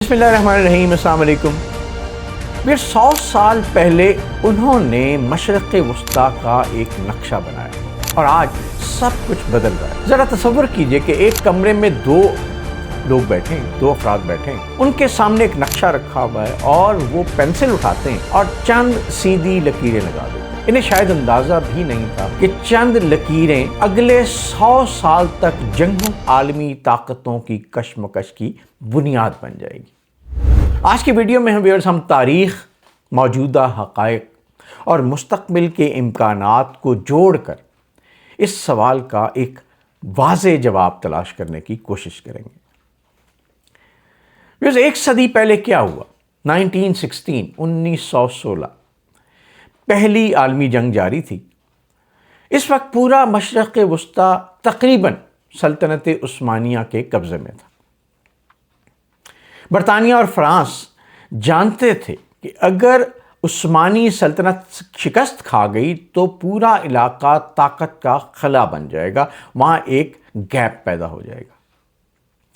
بسم اللہ الرحمن الرحیم، السلام علیکم۔ 100 سال پہلے انہوں نے مشرق وسطیٰ کا ایک نقشہ بنایا اور آج سب کچھ بدل رہا ہے۔ ذرا تصور کیجئے کہ ایک کمرے میں دو لوگ بیٹھے ہیں، دو افراد بیٹھے ہیں، ان کے سامنے ایک نقشہ رکھا ہوا ہے اور وہ پینسل اٹھاتے ہیں اور چند سیدھی لکیریں لگا دیتے ہیں۔ انہیں شاید اندازہ بھی نہیں تھا کہ چند لکیریں اگلے 100 سال تک جنگوں، عالمی طاقتوں کی کشمکش کی بنیاد بن جائے گی۔ آج کی ویڈیو میں ہم تاریخ، موجودہ حقائق اور مستقبل کے امکانات کو جوڑ کر اس سوال کا ایک واضح جواب تلاش کرنے کی کوشش کریں گے۔ ایک صدی پہلے کیا ہوا؟ 1916 پہلی عالمی جنگ جاری تھی۔ اس وقت پورا مشرق وسطیٰ تقریباً سلطنت عثمانیہ کے قبضے میں تھا۔ برطانیہ اور فرانس جانتے تھے کہ اگر عثمانی سلطنت شکست کھا گئی تو پورا علاقہ طاقت کا خلا بن جائے گا، وہاں ایک گیپ پیدا ہو جائے گا۔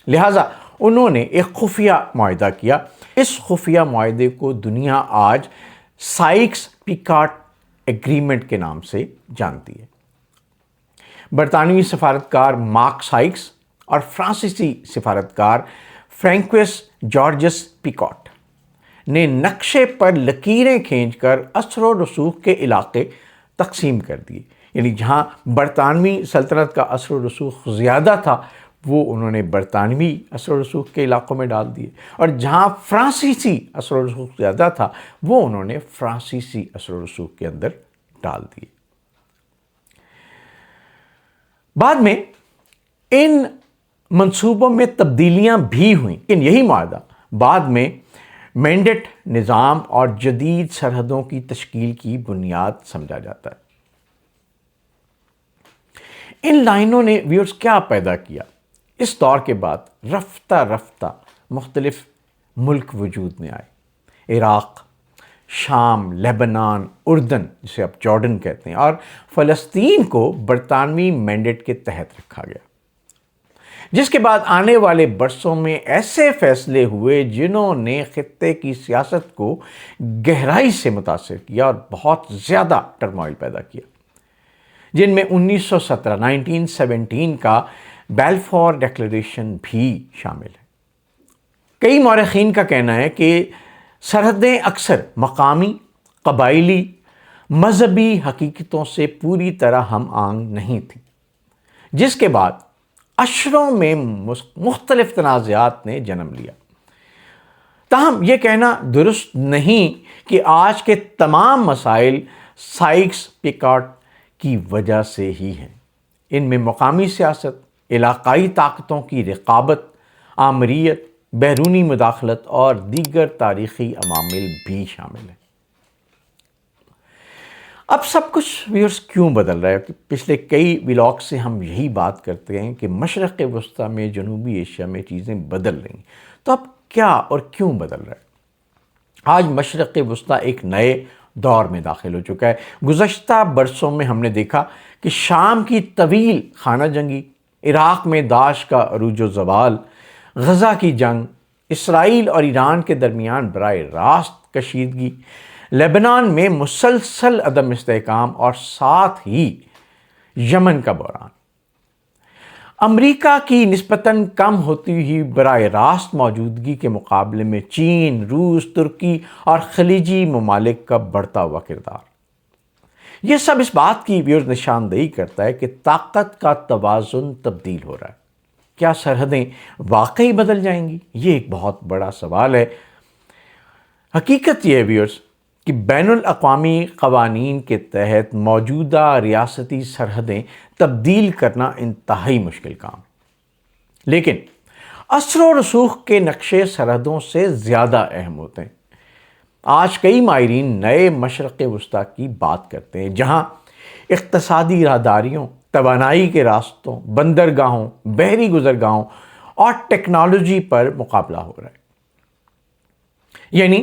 لہٰذا انہوں نے ایک خفیہ معاہدہ کیا۔ اس خفیہ معاہدے کو دنیا آج سائکس پیکٹ ایگریمنٹ کے نام سے جانتی ہے۔ برطانوی سفارتکار مارک سائکس اور فرانسیسی سفارتکار فرانکوئس جارجس پیکٹ نے نقشے پر لکیریں کھینچ کر اثر و رسوخ کے علاقے تقسیم کر دیے، یعنی جہاں برطانوی سلطنت کا اثر و رسوخ زیادہ تھا وہ انہوں نے برطانوی اثر و رسوخ کے علاقوں میں ڈال دیے، اور جہاں فرانسیسی اثر و رسوخ زیادہ تھا وہ انہوں نے فرانسیسی اثر و رسوخ کے اندر ڈال دیے۔ بعد میں ان منصوبوں میں تبدیلیاں بھی ہوئیں، لیکن یہی معاہدہ بعد میں مینڈیٹ نظام اور جدید سرحدوں کی تشکیل کی بنیاد سمجھا جاتا ہے۔ ان لائنوں نے ویورز کیا پیدا کیا؟ اس دور کے بعد رفتہ رفتہ مختلف ملک وجود میں آئے۔ عراق، شام، لیبنان، اردن جسے اب جارڈن کہتے ہیں، اور فلسطین کو برطانوی مینڈیٹ کے تحت رکھا گیا، جس کے بعد آنے والے برسوں میں ایسے فیصلے ہوئے جنہوں نے خطے کی سیاست کو گہرائی سے متاثر کیا اور بہت زیادہ ٹرموائل پیدا کیا، جن میں 1917 کا بیلفور ڈکلیریشن بھی شامل ہے۔ کئی مورخین کا کہنا ہے کہ سرحدیں اکثر مقامی، قبائلی، مذہبی حقیقتوں سے پوری طرح ہم آہنگ نہیں تھیں، جس کے بعد عشروں میں مختلف تنازعات نے جنم لیا۔ تاہم یہ کہنا درست نہیں کہ آج کے تمام مسائل سائکس پیکٹ کی وجہ سے ہی ہیں۔ ان میں مقامی سیاست، علاقائی طاقتوں کی رقابت، آمریت، بیرونی مداخلت اور دیگر تاریخی عوامل بھی شامل ہیں۔ اب سب کچھ ویورز کیوں بدل رہا ہے؟ پچھلے کئی ولاگ سے ہم یہی بات کرتے ہیں کہ مشرق وسطیٰ میں، جنوبی ایشیا میں چیزیں بدل رہی ہیں، تو اب کیا اور کیوں بدل رہا ہے؟ آج مشرق وسطیٰ ایک نئے دور میں داخل ہو چکا ہے۔ گزشتہ برسوں میں ہم نے دیکھا کہ شام کی طویل خانہ جنگی، عراق میں داعش کا عروج و زوال، غزہ کی جنگ، اسرائیل اور ایران کے درمیان براہ راست کشیدگی، لیبنان میں مسلسل عدم استحکام اور ساتھ ہی یمن کا بحران، امریکہ کی نسبتاً کم ہوتی ہوئی براہ راست موجودگی کے مقابلے میں چین، روس، ترکی اور خلیجی ممالک کا بڑھتا ہوا کردار، یہ سب اس بات کی ویورز نشاندہی کرتا ہے کہ طاقت کا توازن تبدیل ہو رہا ہے۔ کیا سرحدیں واقعی بدل جائیں گی؟ یہ ایک بہت بڑا سوال ہے۔ حقیقت یہ ہے ویورز کہ بین الاقوامی قوانین کے تحت موجودہ ریاستی سرحدیں تبدیل کرنا انتہائی مشکل کام ہے، لیکن اثر و رسوخ کے نقشے سرحدوں سے زیادہ اہم ہوتے ہیں۔ آج کئی ماہرین نئے مشرق وسطیٰ کی بات کرتے ہیں، جہاں اقتصادی راہداریوں، توانائی کے راستوں، بندرگاہوں، بحری گزرگاہوں اور ٹیکنالوجی پر مقابلہ ہو رہا ہے۔ یعنی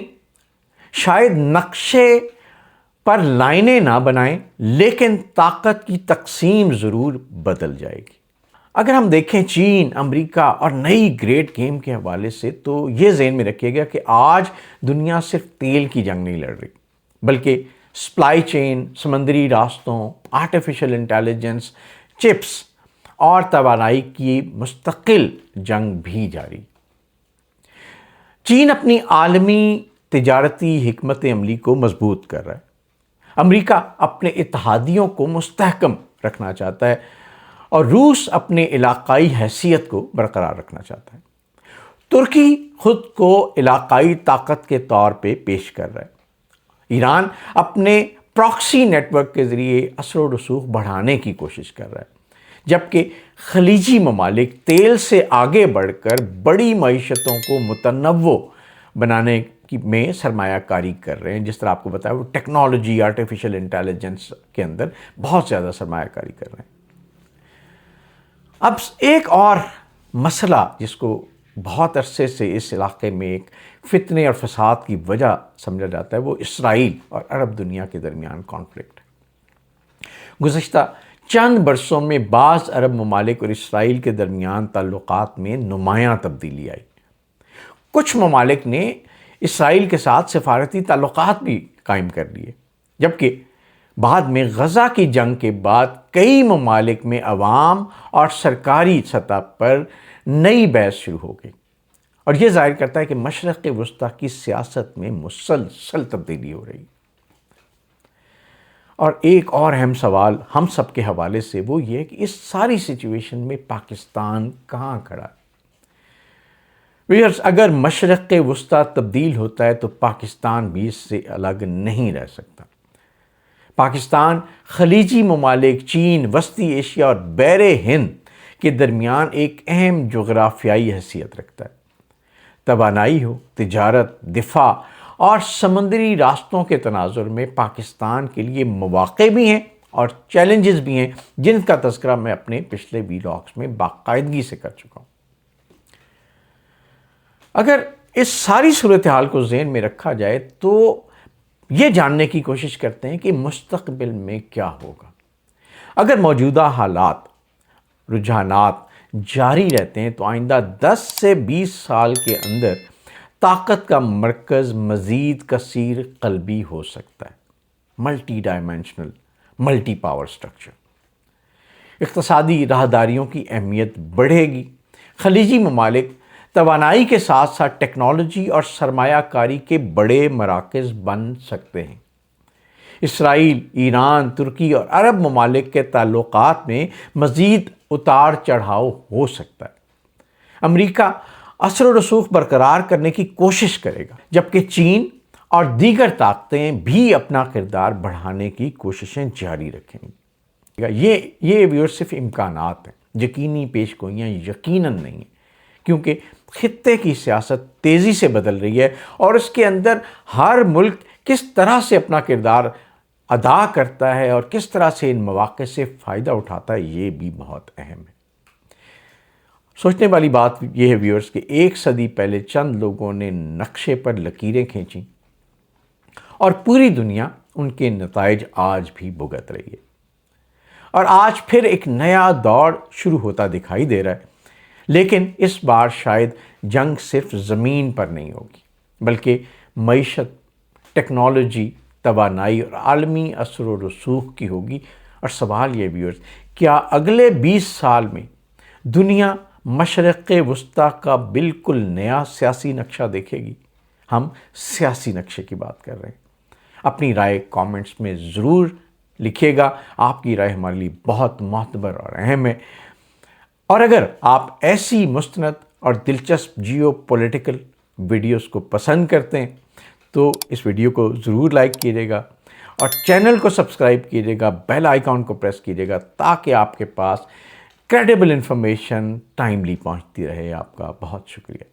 شاید نقشے پر لائنیں نہ بنائیں، لیکن طاقت کی تقسیم ضرور بدل جائے گی۔ اگر ہم دیکھیں چین، امریکہ اور نئی گریٹ گیم کے حوالے سے، تو یہ ذہن میں رکھیے گا کہ آج دنیا صرف تیل کی جنگ نہیں لڑ رہی، بلکہ سپلائی چین، سمندری راستوں، آرٹیفیشل انٹیلیجنس، چپس اور توانائی کی مستقل جنگ بھی جاری۔ چین اپنی عالمی تجارتی حکمت عملی کو مضبوط کر رہا ہے، امریکہ اپنے اتحادیوں کو مستحکم رکھنا چاہتا ہے، اور روس اپنے علاقائی حیثیت کو برقرار رکھنا چاہتا ہے۔ ترکی خود کو علاقائی طاقت کے طور پہ پیش کر رہا ہے، ایران اپنے پراکسی نیٹ ورک کے ذریعے اثر و رسوخ بڑھانے کی کوشش کر رہا ہے، جبکہ خلیجی ممالک تیل سے آگے بڑھ کر بڑی معیشتوں کو متنوع بنانے میں سرمایہ کاری کر رہے ہیں۔ جس طرح آپ کو بتایا، وہ ٹیکنالوجی، آرٹیفیشل انٹیلیجنس کے اندر بہت زیادہ سرمایہ کاری کر رہے ہیں۔ اب ایک اور مسئلہ جس کو بہت عرصے سے اس علاقے میں ایک فتنے اور فساد کی وجہ سمجھا جاتا ہے، وہ اسرائیل اور عرب دنیا کے درمیان کانفلکٹ ہے۔ گزشتہ چند برسوں میں بعض عرب ممالک اور اسرائیل کے درمیان تعلقات میں نمایاں تبدیلی آئی۔ کچھ ممالک نے اسرائیل کے ساتھ سفارتی تعلقات بھی قائم کر لیے، جبکہ بعد میں غزہ کی جنگ کے بعد کئی ممالک میں عوام اور سرکاری سطح پر نئی بحث شروع ہو گئی، اور یہ ظاہر کرتا ہے کہ مشرق وسطیٰ کی سیاست میں مسلسل تبدیلی ہو رہی ہے۔ اور ایک اور اہم سوال ہم سب کے حوالے سے وہ یہ ہے کہ اس ساری سچویشن میں پاکستان کہاں کھڑا ہے؟ ویئرز، اگر مشرق وسطیٰ تبدیل ہوتا ہے تو پاکستان بھی اس سے الگ نہیں رہ سکتا۔ پاکستان خلیجی ممالک، چین، وسطی ایشیا اور بحر ہند کے درمیان ایک اہم جغرافیائی حیثیت رکھتا ہے۔ توانائی ہو، تجارت، دفاع اور سمندری راستوں کے تناظر میں پاکستان کے لیے مواقع بھی ہیں اور چیلنجز بھی ہیں، جن کا تذکرہ میں اپنے پچھلے ویلاگز میں باقاعدگی سے کر چکا ہوں۔ اگر اس ساری صورتحال کو ذہن میں رکھا جائے تو یہ جاننے کی کوشش کرتے ہیں کہ مستقبل میں کیا ہوگا۔ اگر موجودہ حالات، رجحانات جاری رہتے ہیں تو آئندہ 10 سے 20 سال کے اندر طاقت کا مرکز مزید کثیر قلبی ہو سکتا ہے، multi dimensional, multi power structure. اقتصادی راہداریوں کی اہمیت بڑھے گی، خلیجی ممالک توانائی کے ساتھ ساتھ ٹیکنالوجی اور سرمایہ کاری کے بڑے مراکز بن سکتے ہیں۔ اسرائیل، ایران، ترکی اور عرب ممالک کے تعلقات میں مزید اتار چڑھاؤ ہو سکتا ہے۔ امریکہ اثر و رسوخ برقرار کرنے کی کوشش کرے گا، جبکہ چین اور دیگر طاقتیں بھی اپنا کردار بڑھانے کی کوششیں جاری رکھیں گی۔ یہ ویور صرف امکانات ہیں، یقینی پیش گوئیاں یقیناً نہیں ہیں، کیونکہ خطے کی سیاست تیزی سے بدل رہی ہے، اور اس کے اندر ہر ملک کس طرح سے اپنا کردار ادا کرتا ہے اور کس طرح سے ان مواقع سے فائدہ اٹھاتا ہے، یہ بھی بہت اہم ہے۔ سوچنے والی بات یہ ہے ویورز کہ 1 صدی پہلے چند لوگوں نے نقشے پر لکیریں کھینچیں، اور پوری دنیا ان کے نتائج آج بھی بھگت رہی ہے۔ اور آج پھر ایک نیا دور شروع ہوتا دکھائی دے رہا ہے، لیکن اس بار شاید جنگ صرف زمین پر نہیں ہوگی، بلکہ معیشت، ٹیکنالوجی، توانائی اور عالمی اثر و رسوخ کی ہوگی۔ اور سوال یہ ویورز، کیا اگلے 20 سال میں دنیا مشرق وسطیٰ کا بالکل نیا سیاسی نقشہ دیکھے گی؟ ہم سیاسی نقشے کی بات کر رہے ہیں۔ اپنی رائے کامنٹس میں ضرور لکھیے گا، آپ کی رائے ہمارے لیے بہت معتبر اور اہم ہے۔ اور اگر آپ ایسی مستند اور دلچسپ جیو پولیٹیکل ویڈیوز کو پسند کرتے ہیں تو اس ویڈیو کو ضرور لائک کیجیے گا، اور چینل کو سبسکرائب کیجیے گا، بیل آئیکن کو پریس کیجیے گا، تاکہ آپ کے پاس کریڈیبل انفارمیشن ٹائملی پہنچتی رہے۔ آپ کا بہت شکریہ۔